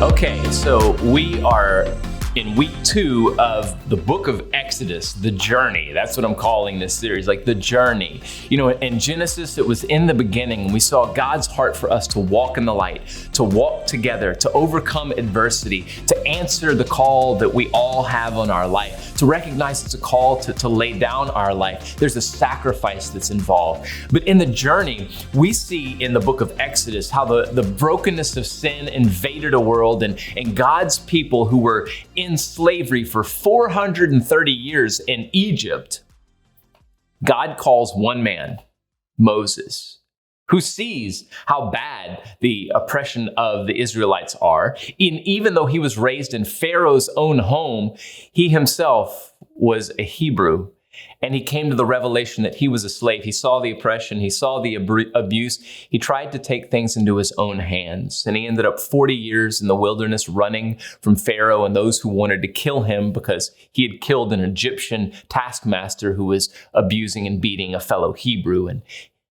Okay, so we are in week 2 of the book of Exodus, the journey. That's what I'm calling this series, like the journey. You know, in Genesis, it was in the beginning, and we saw God's heart for us to walk in the light, to walk together, to overcome adversity, to answer the call that we all have on our life, to recognize it's a call to lay down our life. There's a sacrifice that's involved. But in the journey, we see in the book of Exodus how the brokenness of sin invaded a world, and God's people who were in slavery for 430 years in Egypt, God calls one man, Moses, who sees how bad the oppression of the Israelites are. Even though he was raised in Pharaoh's own home, he himself was a Hebrew. And he came to the revelation that he was a slave. He saw the oppression. He saw the abuse. He tried to take things into his own hands. And he ended up 40 years in the wilderness running from Pharaoh and those who wanted to kill him because he had killed an Egyptian taskmaster who was abusing and beating a fellow Hebrew. And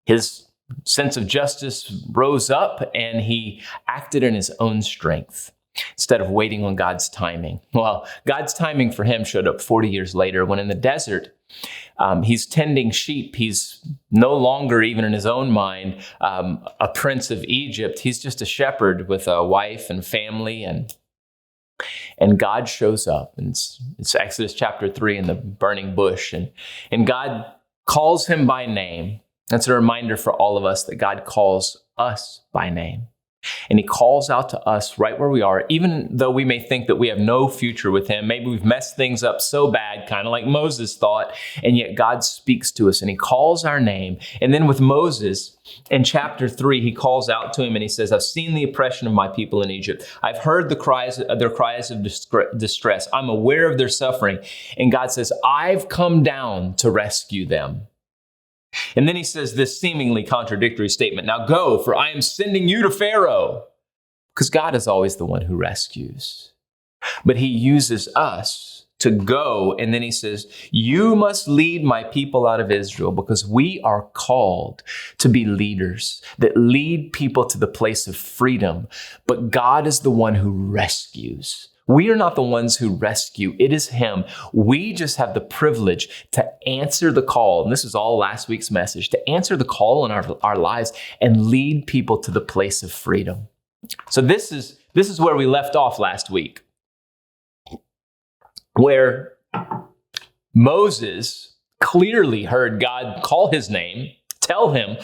his sense of justice rose up and he acted in his own strength instead of waiting on God's timing. Well, God's timing for him showed up 40 years later when in the desert, he's tending sheep. He's no longer, even in his own mind, a prince of Egypt. He's just a shepherd with a wife and family, and God shows up. And it's Exodus chapter 3 in the burning bush, and God calls him by name. That's a reminder for all of us that God calls us by name. And he calls out to us right where we are, even though we may think that we have no future with him. Maybe we've messed things up so bad, kind of like Moses thought, and yet God speaks to us and he calls our name. And then with Moses, in chapter 3, he calls out to him and he says, I've seen the oppression of my people in Egypt. I've heard their cries of distress. I'm aware of their suffering. And God says, I've come down to rescue them. And then he says this seemingly contradictory statement, now go, for I am sending you to Pharaoh. Because God is always the one who rescues. But he uses us to go. And then he says, you must lead my people out of Israel, because we are called to be leaders that lead people to the place of freedom. But God is the one who rescues. We are not the ones who rescue. It is him. We just have the privilege to answer the call. And this is all last week's message, to answer the call in our lives and lead people to the place of freedom. So this is where we left off last week, where Moses clearly heard God call his name, tell him,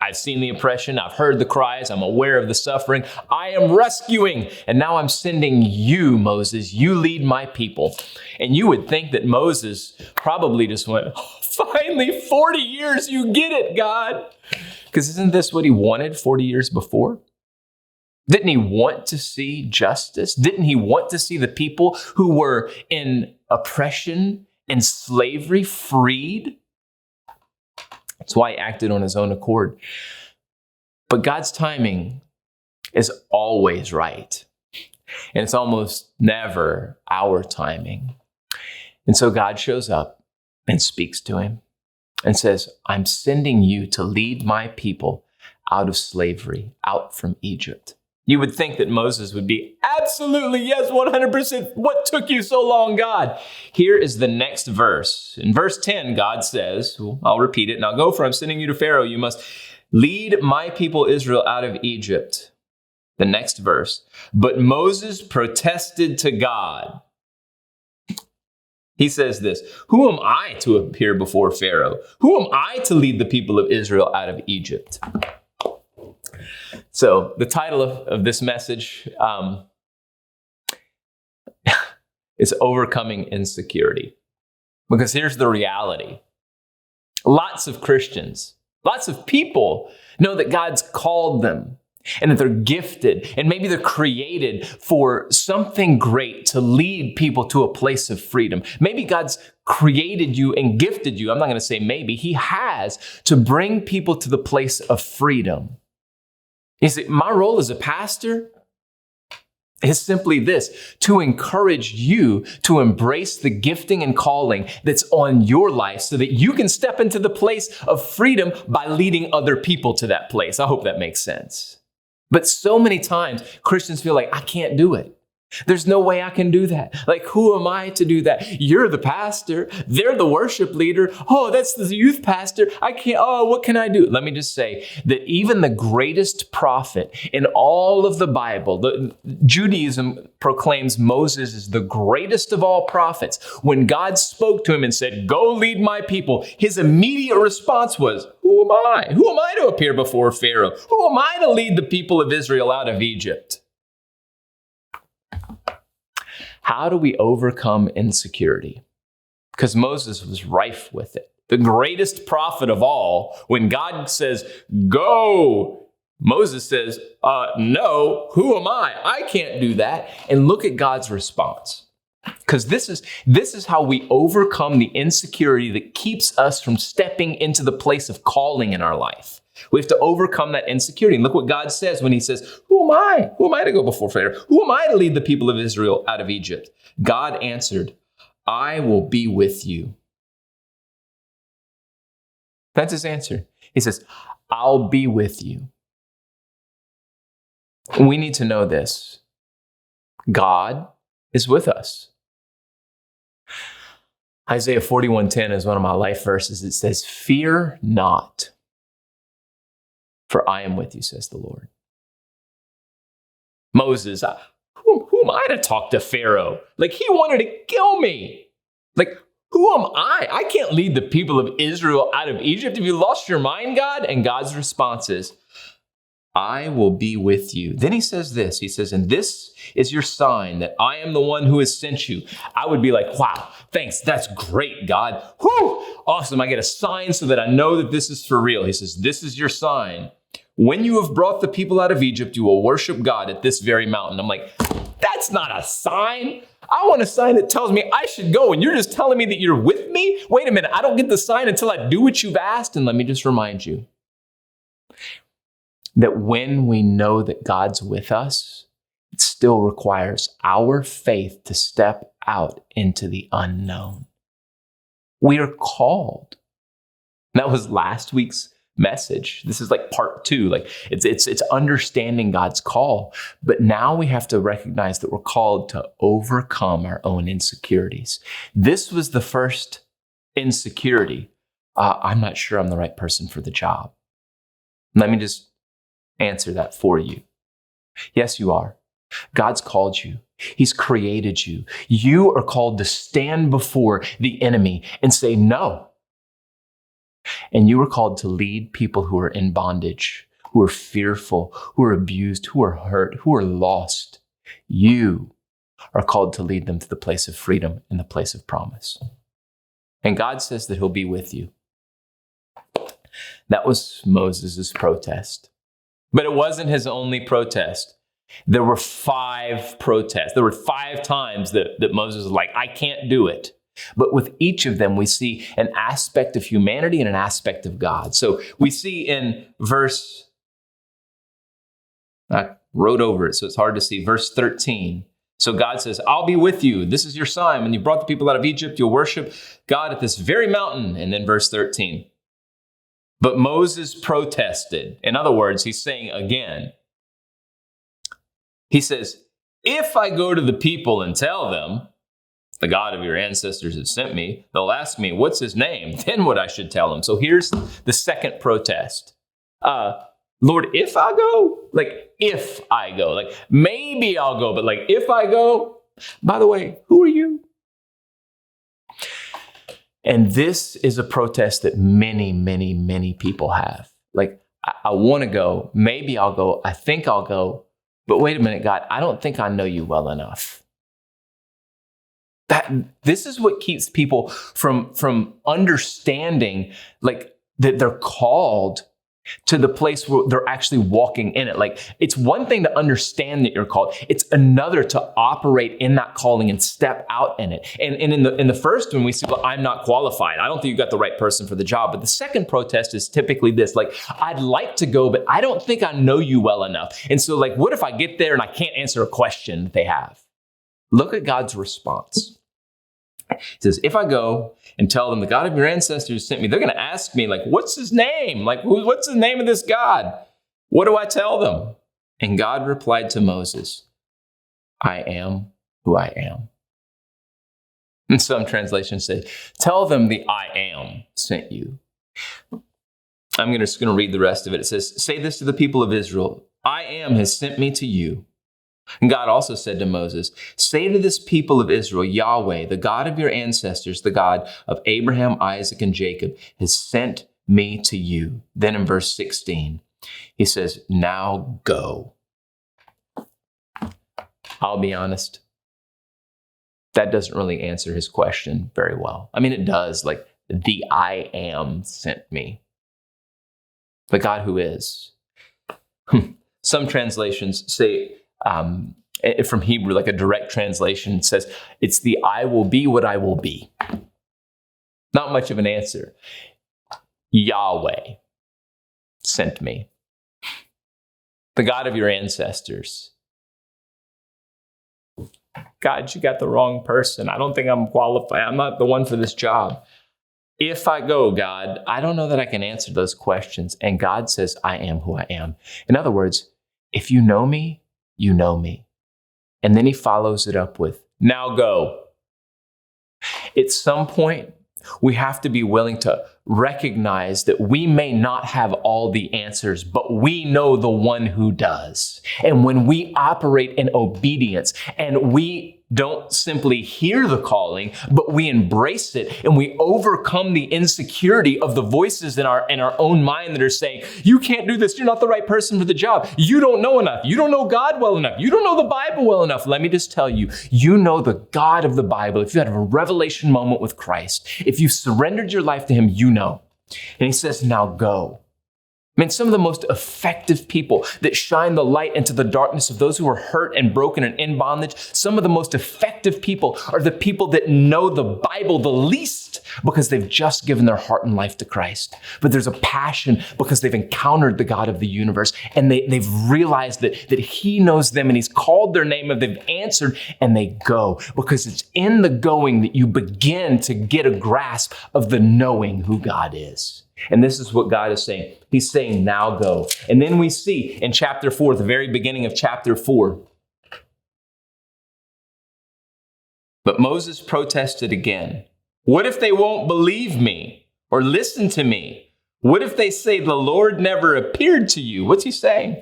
I've seen the oppression, I've heard the cries, I'm aware of the suffering, I am rescuing, and now I'm sending you, Moses, you lead my people. And you would think that Moses probably just went, finally, 40 years, you get it, God. Because isn't this what he wanted 40 years before? Didn't he want to see justice? Didn't he want to see the people who were in oppression and slavery freed? That's why he acted on his own accord. But God's timing is always right. And it's almost never our timing. And so God shows up and speaks to him and says, I'm sending you to lead my people out of slavery, out from Egypt. You would think that Moses would be absolutely, yes, 100%. What took you so long, God? Here is the next verse. In verse 10, God says, I'll repeat it. Now go, for I'm sending you to Pharaoh. You must lead my people Israel out of Egypt. The next verse. But Moses protested to God. He says this, who am I to appear before Pharaoh? Who am I to lead the people of Israel out of Egypt? So the title of this message is Overcoming Insecurity. Because here's the reality. Lots of Christians, lots of people know that God's called them and that they're gifted and maybe they're created for something great to lead people to a place of freedom. Maybe God's created you and gifted you. I'm not going to say maybe. He has to bring people to the place of freedom. You see, my role as a pastor is simply this, to encourage you to embrace the gifting and calling that's on your life so that you can step into the place of freedom by leading other people to that place. I hope that makes sense. But so many times Christians feel like, I can't do it. There's no way I can do that. Like, who am I to do that? You're the pastor. They're the worship leader. Oh, that's the youth pastor. I can't. Oh, what can I do? Let me just say that even the greatest prophet in all of the Bible, Judaism proclaims Moses is the greatest of all prophets. When God spoke to him and said, go lead my people, his immediate response was, who am I? Who am I to appear before Pharaoh? Who am I to lead the people of Israel out of Egypt? How do we overcome insecurity? Because Moses was rife with it. The greatest prophet of all, when God says, go, Moses says, no, who am I? I can't do that. And look at God's response. Because this is how we overcome the insecurity that keeps us from stepping into the place of calling in our life. We have to overcome that insecurity. And look what God says when he says, who am I? Who am I to go before Pharaoh? Who am I to lead the people of Israel out of Egypt? God answered, I will be with you. That's his answer. He says, I'll be with you. We need to know this. God is with us. Isaiah 41:10 is one of my life verses. It says, fear not, for I am with you, says the Lord. Moses, who am I to talk to Pharaoh? Like, he wanted to kill me. Like, who am I? I can't lead the people of Israel out of Egypt. Have you lost your mind, God? And God's response is, I will be with you. Then he says this, he says, and this is your sign that I am the one who has sent you. I would be like, wow, thanks. That's great, God. Whew, awesome. I get a sign so that I know that this is for real. He says, this is your sign. When you have brought the people out of Egypt, you will worship God at this very mountain. I'm like, that's not a sign. I want a sign that tells me I should go, and you're just telling me that you're with me? Wait a minute, I don't get the sign until I do what you've asked. And let me just remind you that when we know that God's with us, it still requires our faith to step out into the unknown. We are called. That was last week's message. This is like part 2. Like it's understanding God's call. But now we have to recognize that we're called to overcome our own insecurities. This was the first insecurity. I'm not sure I'm the right person for the job. Let me just answer that for you. Yes, you are. God's called you. He's created you. You are called to stand before the enemy and say no. And you are called to lead people who are in bondage, who are fearful, who are abused, who are hurt, who are lost. You are called to lead them to the place of freedom and the place of promise. And God says that he'll be with you. That was Moses' protest. But it wasn't his only protest. There were 5 protests. There were 5 times that Moses was like, I can't do it. But with each of them, we see an aspect of humanity and an aspect of God. So we see in verse, I wrote over it, so it's hard to see, verse 13. So God says, I'll be with you. This is your sign. When you brought the people out of Egypt, you'll worship God at this very mountain. And then verse 13. But Moses protested. In other words, he's saying again, he says, if I go to the people and tell them, the God of your ancestors has sent me, they'll ask me, what's his name? Then what I should tell them. So here's the second protest. Lord, if I go, like if I go, like maybe I'll go, but like if I go, by the way, who are you? And this is a protest that many, many, many people have. Like, I want to go, maybe I'll go, I think I'll go, but wait a minute, God, I don't think I know you well enough. This is what keeps people from understanding like that they're called to the place where they're actually walking in it. Like, it's one thing to understand that you're called. It's another to operate in that calling and step out in it. And in the first one, we see, well, I'm not qualified. I don't think you got the right person for the job. But the second protest is typically this, like, I'd like to go, but I don't think I know you well enough. And so, like, what if I get there and I can't answer a question that they have? Look at God's response. It says, if I go and tell them the God of your ancestors sent me, they're going to ask me, like, what's his name? Like, what's the name of this God? What do I tell them? And God replied to Moses, I am who I am. And some translations say, tell them the I am sent you. I'm just going to read the rest of it. It says, say this to the people of Israel. I am has sent me to you. And God also said to Moses, say to this people of Israel, Yahweh, the God of your ancestors, the God of Abraham, Isaac, and Jacob, has sent me to you. Then in verse 16, he says, now go. I'll be honest, that doesn't really answer his question very well. I mean, it does, like the I am sent me. The God who is. Some translations say, from Hebrew, like a direct translation says, it's the I will be what I will be. Not much of an answer. Yahweh sent me. The God of your ancestors. God, you got the wrong person. I don't think I'm qualified. I'm not the one for this job. If I go, God, I don't know that I can answer those questions. And God says, I am who I am. In other words, if you know me, you know me. And then he follows it up with, now go. At some point, we have to be willing to recognize that we may not have all the answers, but we know the one who does. And when we operate in obedience and we don't simply hear the calling, but we embrace it and we overcome the insecurity of the voices in our own mind that are saying, you can't do this. You're not the right person for the job. You don't know enough. You don't know God well enough. You don't know the Bible well enough. Let me just tell you, you know the God of the Bible. If you had a revelation moment with Christ, if you surrendered your life to him, you know. And he says, now go. I mean, some of the most effective people that shine the light into the darkness of those who are hurt and broken and in bondage, some of the most effective people are the people that know the Bible the least because they've just given their heart and life to Christ. But there's a passion because they've encountered the God of the universe and they've realized that he knows them and he's called their name and they've answered and they go because it's in the going that you begin to get a grasp of the knowing who God is. And this is what God is saying. He's saying, now go. And then we see in chapter 4, the very beginning of chapter 4, but Moses protested again. What if they won't believe me or listen to me? What if they say the Lord never appeared to you? What's he saying?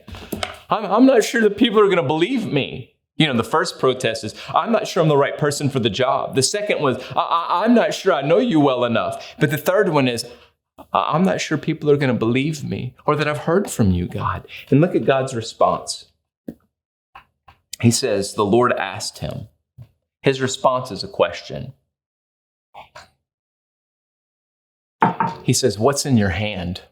I'm not sure that people are going to believe me. You know, the first protest is, I'm not sure I'm the right person for the job. The second was, I'm not sure I know you well enough. But the third one is, I'm not sure people are going to believe me or that I've heard from you, God. And look at God's response. He says, the Lord asked him. His response is a question. He says, what's in your hand?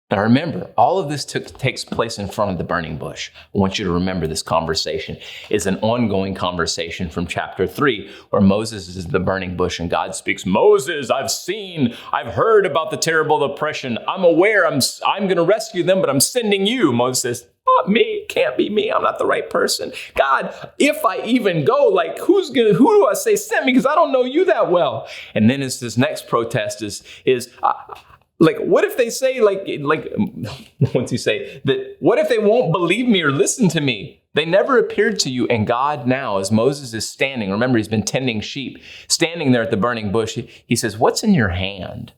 Now remember, all of this takes place in front of the burning bush. I want you to remember this conversation is an ongoing conversation from chapter 3 where Moses is in the burning bush and God speaks, Moses, I've heard about the terrible oppression. I'm aware I'm going to rescue them, but I'm sending you. Moses says, not me, can't be me. I'm not the right person. God, if I even go, like who do I say sent me? Because I don't know you that well. And then it's this next protest is like, what if they say, once you say that, what if they won't believe me or listen to me? They never appeared to you. And God now, as Moses is standing, remember, he's been tending sheep, standing there at the burning bush, he says, what's in your hand?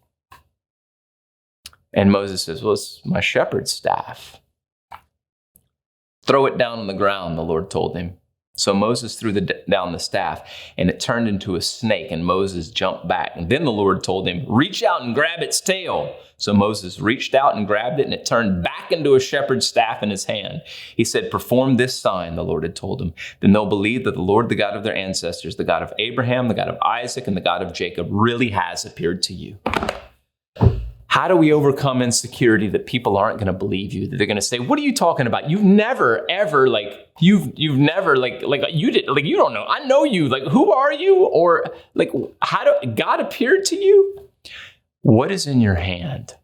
And Moses says, well, it's my shepherd's staff. Throw it down on the ground, the Lord told him. So Moses threw down the staff and it turned into a snake and Moses jumped back. And then the Lord told him, reach out and grab its tail. So Moses reached out and grabbed it and it turned back into a shepherd's staff in his hand. He said, perform this sign, the Lord had told him. Then they'll believe that the Lord, the God of their ancestors, the God of Abraham, the God of Isaac, and the God of Jacob really has appeared to you. How do we overcome insecurity that people aren't going to believe you? That they're going to say, what are you talking about? You've never, ever, you don't know. I know you. Like, who are you? Or like, God appeared to you? What is in your hand?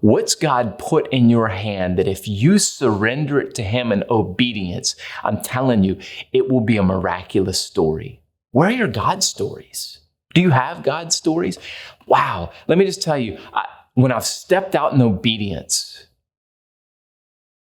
What's God put in your hand that if you surrender it to him in obedience, I'm telling you, it will be a miraculous story. Where are your God stories? Do you have God stories? Wow. Let me just tell you, when I've stepped out in obedience,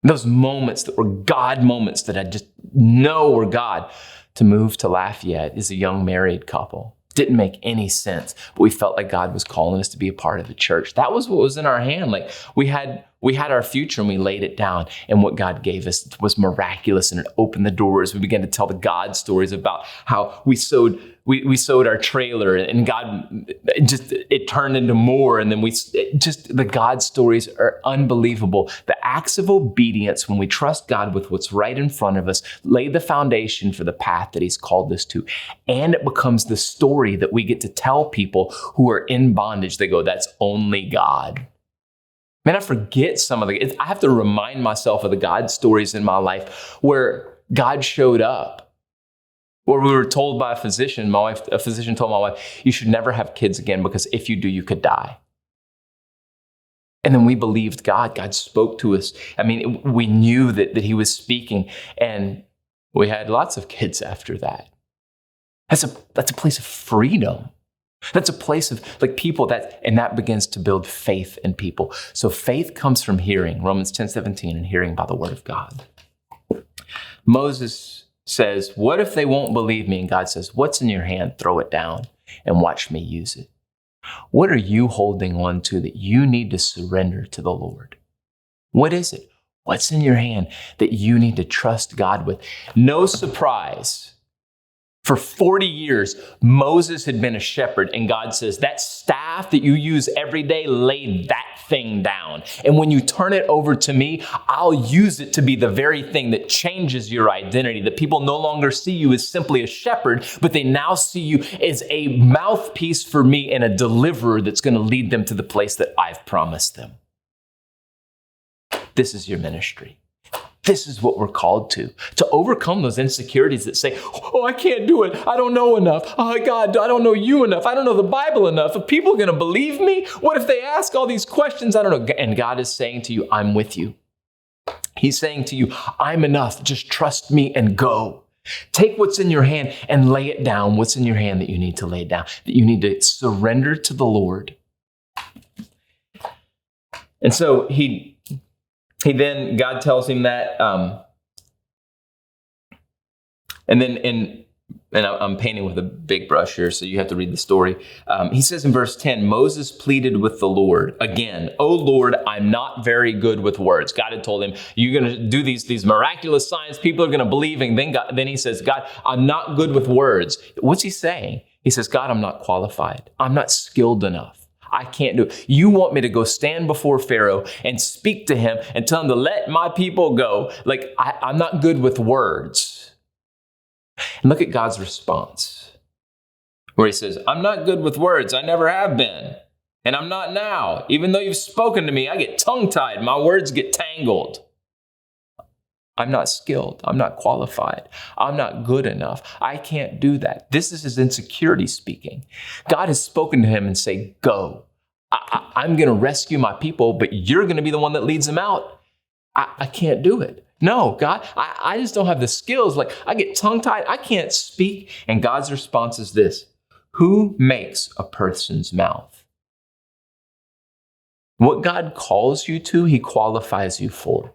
Those moments that were God moments that I just know were God. To move to Lafayette as a young married couple didn't make any sense, but we felt like God was calling us to be a part of the church. That was what was in our hand. Like we had our future and we laid it down, and what God gave us was miraculous, and it opened the doors. We began to tell the God stories about how we sowed our trailer, and God it turned into more. And then the God stories are unbelievable. The acts of obedience when we trust God with what's right in front of us, lay the foundation for the path that He's called us to. And it becomes the story that we get to tell people who are in bondage. They go, that's only God. Man, I forget I have to remind myself of the God stories in my life where God showed up. Where we were told by a physician told my wife, you should never have kids again because if you do, you could die. And then we believed God. God spoke to us. I mean, we knew that He was speaking, and we had lots of kids after that. That's a place of freedom. That's a place of like people and that begins to build faith in people. So faith comes from hearing, Romans 10:17, and hearing by the word of God. Moses says, what if they won't believe me? And God says, what's in your hand? Throw it down and watch me use it. What are you holding on to that you need to surrender to the Lord? What is it? What's in your hand that you need to trust God with? No surprise. For 40 years, Moses had been a shepherd, and God says, that staff that you use every day, lay that thing down. And when you turn it over to me, I'll use it to be the very thing that changes your identity, that people no longer see you as simply a shepherd, but they now see you as a mouthpiece for me and a deliverer that's going to lead them to the place that I've promised them. This is your ministry. This is what we're called to overcome those insecurities that say, oh, I can't do it. I don't know enough. Oh, God, I don't know you enough. I don't know the Bible enough. Are people going to believe me? What if they ask all these questions? I don't know. And God is saying to you, I'm with you. He's saying to you, I'm enough. Just trust me and go. Take what's in your hand and lay it down. What's in your hand that you need to lay down, that you need to surrender to the Lord. And so God tells him that, and I'm painting with a big brush here, so you have to read the story. He says in verse 10, Moses pleaded with the Lord again, "Oh Lord, I'm not very good with words." God had told him, "You're going to do these miraculous signs. People are going to believe." And then he says, "God, I'm not good with words." What's he saying? He says, "God, I'm not qualified. I'm not skilled enough. I can't do it. You want me to go stand before Pharaoh and speak to him and tell him to let my people go. Like, I'm not good with words." And look at God's response, where he says, "I'm not good with words. I never have been. And I'm not now. Even though you've spoken to me, I get tongue-tied. My words get tangled. I'm not skilled. I'm not qualified. I'm not good enough. I can't do that." This is his insecurity speaking. God has spoken to him and say, "Go. I'm going to rescue my people, but you're going to be the one that leads them out. I can't do it. No, God, I just don't have the skills. Like, I get tongue-tied. I can't speak." And God's response is this: who makes a person's mouth? What God calls you to, he qualifies you for.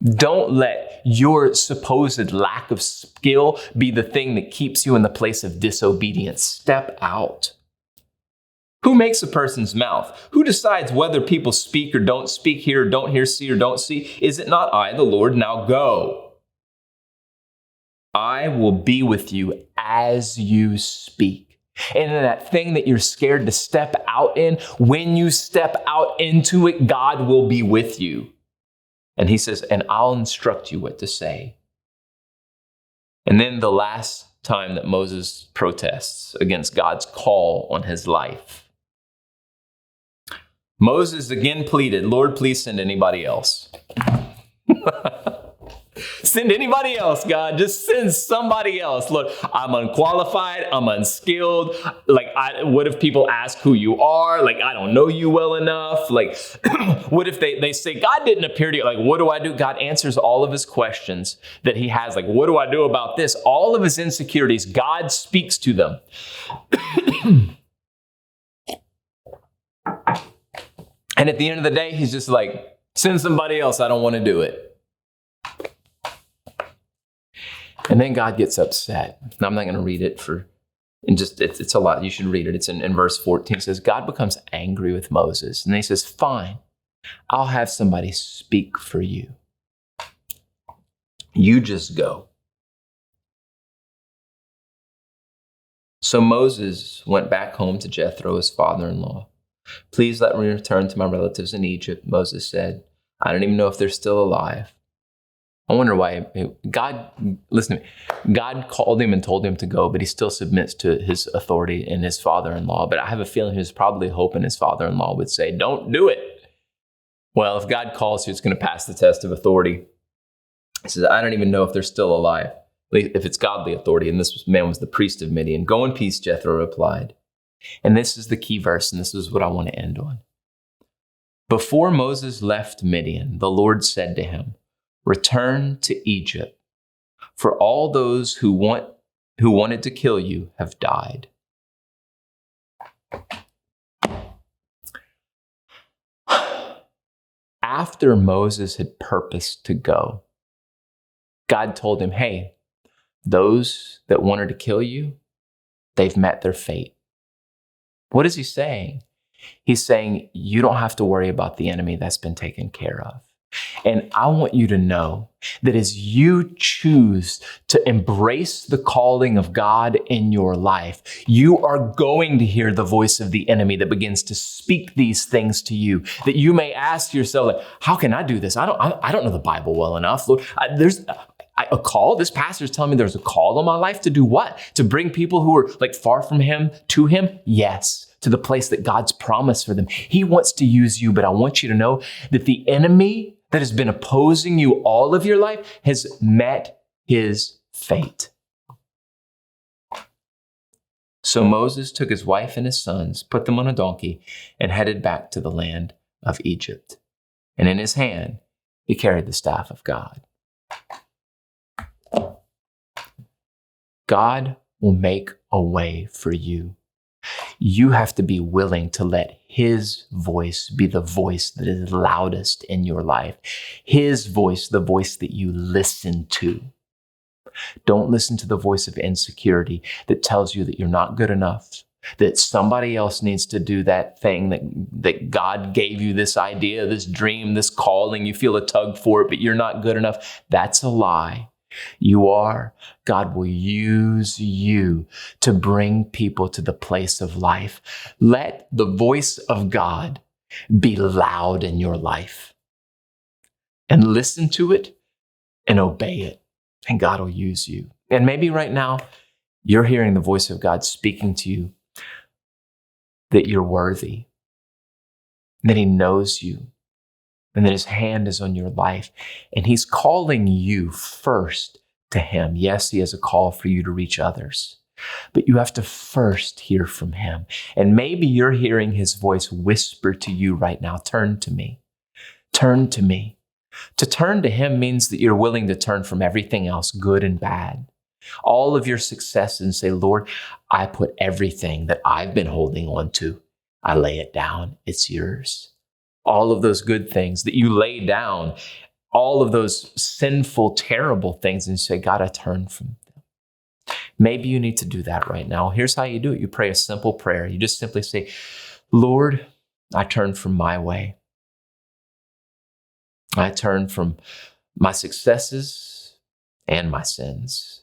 Don't let your supposed lack of skill be the thing that keeps you in the place of disobedience. Step out. Who makes a person's mouth? Who decides whether people speak or don't speak, hear or don't hear, see or don't see? Is it not I, the Lord? Now go. I will be with you as you speak. And in that thing that you're scared to step out in, when you step out into it, God will be with you. And he says, "And I'll instruct you what to say." And then the last time that Moses protests against God's call on his life, Moses again pleaded, "Lord, please send anybody else." Send anybody else, God. Just send somebody else. Look, I'm unqualified. I'm unskilled. Like, what if people ask who you are? Like, I don't know you well enough. Like, what if they say, God didn't appear to you? Like, what do I do? God answers all of his questions that he has. Like, what do I do about this? All of his insecurities, God speaks to them. And at the end of the day, he's just like, Send somebody else. I don't want to do it. And then God gets upset. Now, I'm not going to read it it's a lot. You should read it. It's in verse 14. It says, God becomes angry with Moses. And he says, fine, I'll have somebody speak for you. You just go. So Moses went back home to Jethro, his father-in-law. Please let me return to my relatives in Egypt, Moses said. I don't even know if they're still alive. I wonder why listen to me, God called him and told him to go, but he still submits to his authority and his father-in-law. But I have a feeling he was probably hoping his father-in-law would say, don't do it. Well, if God calls you, it's going to pass the test of authority. He says, I don't even know if they're still alive, if it's godly authority. And this man was the priest of Midian. Go in peace, Jethro replied. And this is the key verse, and this is what I want to end on. Before Moses left Midian, the Lord said to him, return to Egypt, for all those who wanted to kill you have died. After Moses had purposed to go, God told him, hey, those that wanted to kill you, they've met their fate. What is he saying? He's saying, you don't have to worry about the enemy that's been taken care of. And I want you to know that as you choose to embrace the calling of God in your life, you are going to hear the voice of the enemy that begins to speak these things to you, that you may ask yourself, like, how can I do this? I don't know the Bible well enough. Lord, there's a call. This pastor is telling me there's a call on my life to do what? To bring people who are like far from him to him? Yes. To the place that God's promised for them. He wants to use you, but I want you to know that the enemy that has been opposing you all of your life has met his fate. So Moses took his wife and his sons, put them on a donkey, and headed back to the land of Egypt. And in his hand, he carried the staff of God. God will make a way for you. You have to be willing to let his voice be the voice that is loudest in your life. His voice, the voice that you listen to. Don't listen to the voice of insecurity that tells you that you're not good enough, that somebody else needs to do that thing, that God gave you this idea, this dream, this calling. You feel a tug for it, but you're not good enough. That's a lie. You are. God will use you to bring people to the place of life. Let the voice of God be loud in your life. And listen to it and obey it. And God will use you. And maybe right now, you're hearing the voice of God speaking to you that you're worthy, that he knows you, and that his hand is on your life. And he's calling you first to him. Yes, he has a call for you to reach others, but you have to first hear from him. And maybe you're hearing his voice whisper to you right now, turn to me. Turn to me. To turn to him means that you're willing to turn from everything else, good and bad. All of your success, and say, Lord, I put everything that I've been holding on to, I lay it down. It's yours. All of those good things that you lay down, all of those sinful, terrible things, and you say, God, I turn from them. Maybe you need to do that right now. Here's how you do it. You pray a simple prayer. You just simply say, Lord, I turn from my way. I turn from my successes and my sins.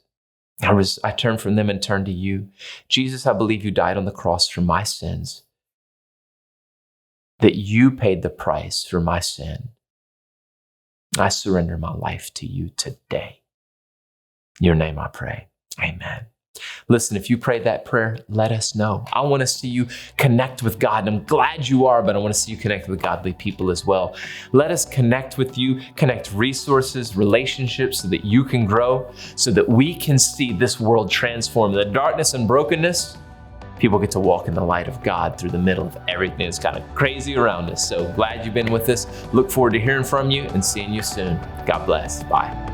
I turn from them and turn to you. Jesus, I believe you died on the cross for my sins, that you paid the price for my sin. I surrender my life to you today. In your name I pray. Amen. Listen, if you prayed that prayer, let us know. I want to see you connect with God. And I'm glad you are, but I want to see you connect with godly people as well. Let us connect with you, connect resources, relationships so that you can grow, so that we can see this world transform. The darkness and brokenness, people get to walk in the light of God through the middle of everything that's kind of crazy around us. So glad you've been with us. Look forward to hearing from you and seeing you soon. God bless. Bye.